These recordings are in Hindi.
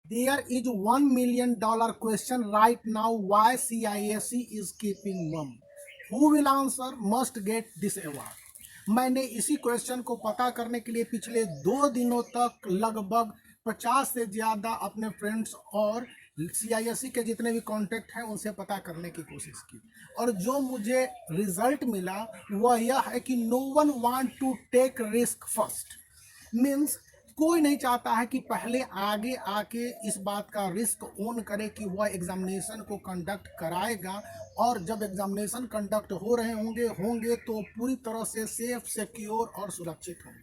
There is $1 million question right now. Why CISE is keeping mum? Who will answer must get this award. मैंने इसी क्वेश्चन को पता करने के लिए पिछले 2 दिनों तक लगभग 50 से ज़्यादा अपने फ्रेंड्स और CISE के जितने भी कांटेक्ट हैं उनसे पता करने की कोशिश की, और जो मुझे रिजल्ट मिला वह यह है कि no one want to take risk first. Means कोई नहीं चाहता है कि पहले आगे आके इस बात का रिस्क ओन करे कि वह एग्जामिनेशन को कंडक्ट कराएगा, और जब एग्जामिनेशन कंडक्ट हो रहे होंगे तो पूरी तरह से सेफ, सिक्योर और सुरक्षित होंगे।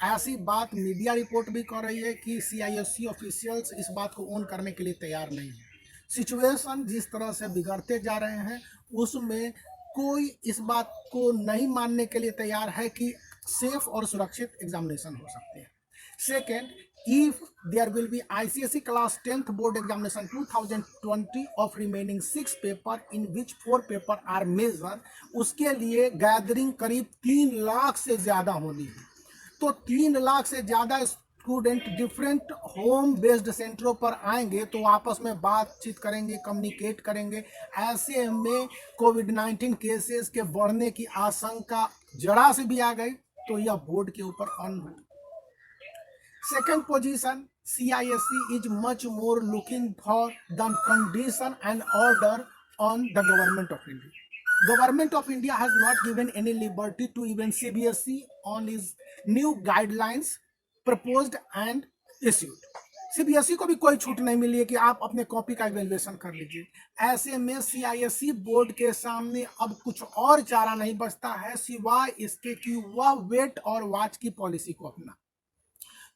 ऐसी बात मीडिया रिपोर्ट भी कर रही है कि CISE ऑफिशियल्स इस बात को ओन करने के लिए तैयार नहीं है। सिचुएशन जिस तरह से बिगड़ते जा रहे हैं उसमें कोई इस बात को नहीं मानने के लिए तैयार है कि सेफ और सुरक्षित एग्जामिनेशन हो सकते हैं। Second, if there will be ICSE class 10th board examination 2020 of remaining 6 paper in which 4 paper are major, उसके लिए गैदरिंग करीब 3 लाख से ज़्यादा होनी है। तो 3 लाख से ज़्यादा स्टूडेंट डिफरेंट होम बेस्ड सेंटरों पर आएंगे तो आपस में बातचीत करेंगे, कम्युनिकेट करेंगे। ऐसे में कोविड-19 केसेस के बढ़ने की आशंका जरा से भी आ गई तो यह बोर्ड के ऊपर ऑन हो। Second position, CISE is much more looking for the condition and order on the government of India. Government of India has not given any liberty to even CBSE on its new guidelines proposed and issued. CBSE को भी कोई छूट नहीं मिली है कि आप अपने कॉपी का इवेल्युएशन कर लीजिए। ऐसे में CISE बोर्ड के सामने अब कुछ और चारा नहीं बचता है सिवाय इसके कि वह वेट और वॉच की पॉलिसी को अपना।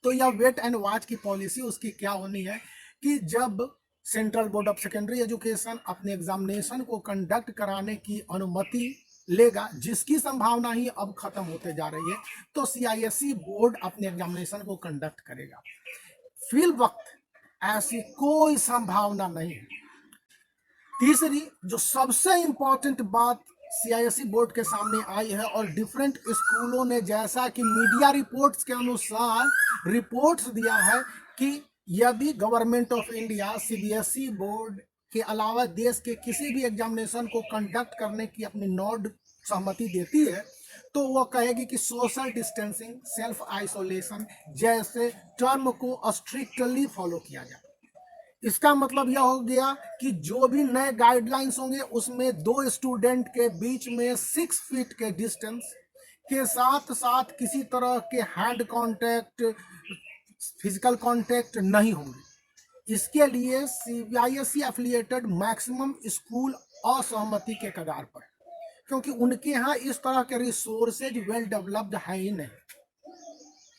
तो यह वेट एंड वॉच की पॉलिसी उसकी क्या होनी है कि जब central board of secondary education अपने एग्जामिनेशन को कंडक्ट कराने की अनुमति लेगा, जिसकी संभावना ही अब खत्म होते जा रही है, तो CISE बोर्ड अपने एग्जामिनेशन को कंडक्ट करेगा। फिल वक्त ऐसी कोई संभावना नहीं है। तीसरी जो सबसे इंपॉर्टेंट बात CISE बोर्ड के सामने आई है, और डिफरेंट स्कूलों ने जैसा कि मीडिया रिपोर्ट्स के अनुसार रिपोर्ट्स दिया है कि यदि government of India CBSE board के अलावा देश के किसी भी एग्जामिनेशन को कंडक्ट करने की अपनी नॉड सहमति देती है तो वह कहेगी कि सोशल डिस्टेंसिंग, सेल्फ आइसोलेशन जैसे टर्म को स्ट्रिक्टली फॉलो किया जाए। इसका मतलब यह हो गया कि जो भी नए गाइडलाइंस होंगे उसमें 2 स्टूडेंट के बीच में 6 फीट के डिस्टेंस के साथ साथ किसी तरह के हैंड कांटेक्ट, फिजिकल कांटेक्ट नहीं होंगे। इसके लिए CISE एफिलिएटेड मैक्सिमम स्कूल असहमति के कगार पर, क्योंकि उनके यहाँ इस तरह के रिसोर्सेज वेल डेवलप्ड है ही नहीं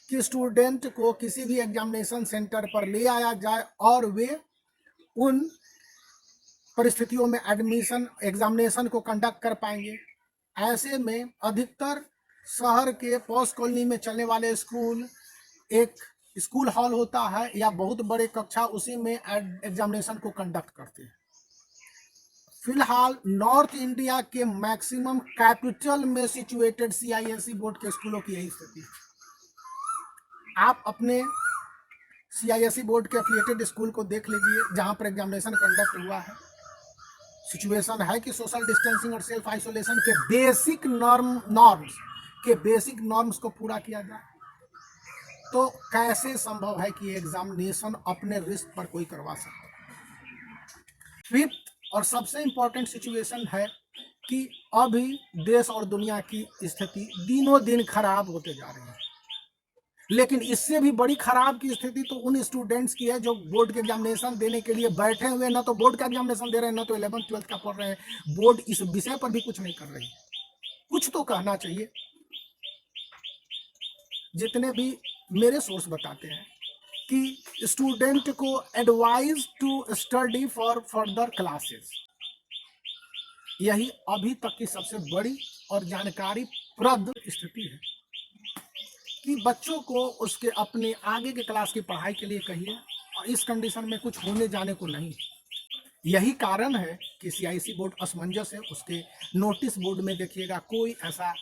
कि स्टूडेंट को किसी भी एग्जामिनेशन सेंटर पर ले आया जाए और वे उन परिस्थितियों में एडमिशन एग्जामिनेशन को कंडक्ट कर पाएंगे। ऐसे में अधिकतर शहर के पॉश कॉलोनी में चलने वाले स्कूल एक स्कूल हॉल होता है या बहुत बड़े कक्षा, उसी में एग्जामिनेशन को कंडक्ट करते हैं। फिलहाल नॉर्थ इंडिया के मैक्सिमम कैपिटल में सिचुएटेड CISE बोर्ड के स्कूलों की यही स्थिति है। आप अपने CISE बोर्ड के एफिलिएटेड स्कूल को देख लीजिए जहां पर एग्जामिनेशन कंडक्ट हुआ है। सिचुएशन है कि सोशल डिस्टेंसिंग और सेल्फ आइसोलेशन के बेसिक नॉर्म्स को पूरा किया जाए, तो कैसे संभव है कि एग्जामिनेशन अपने रिस्क पर कोई करवा सकता है। फिफ्थ और सबसे इंपॉर्टेंट सिचुएशन है कि अभी देश और दुनिया की स्थिति दिनों दिन खराब होते जा रही है, लेकिन इससे भी बड़ी खराब की स्थिति तो उन स्टूडेंट्स की है जो बोर्ड के एग्जामिनेशन देने के लिए बैठे हुए, ना तो बोर्ड का एग्जामिनेशन दे रहे हैं, ना तो 11th-12th का पढ़ रहे हैं। बोर्ड इस विषय पर भी कुछ नहीं कर रही है। कुछ तो कहना चाहिए। जितने भी मेरे सोर्स बताते हैं कि स्टूडेंट को advise to study for further classes, यही अभी तक की सबसे बड़ी और जानकारीप्रद स्थिति है कि बच्चों को उसके अपने आगे के क्लास की पढ़ाई के लिए कहिए, और इस कंडीशन में कुछ होने जाने को नहीं। यही कारण है कि CISE बोर्ड असमंजस है। उसके नोटिस बोर्ड में देखिएगा कोई ऐसा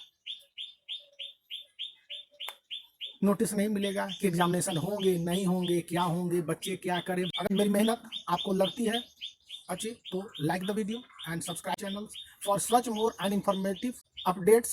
नोटिस नहीं मिलेगा कि एग्जामिनेशन होंगे नहीं होंगे, क्या होंगे, बच्चे क्या करें। अगर मेरी मेहनत आपको लगती है अच्छी तो like the video and subscribe channel for such more and informative updates.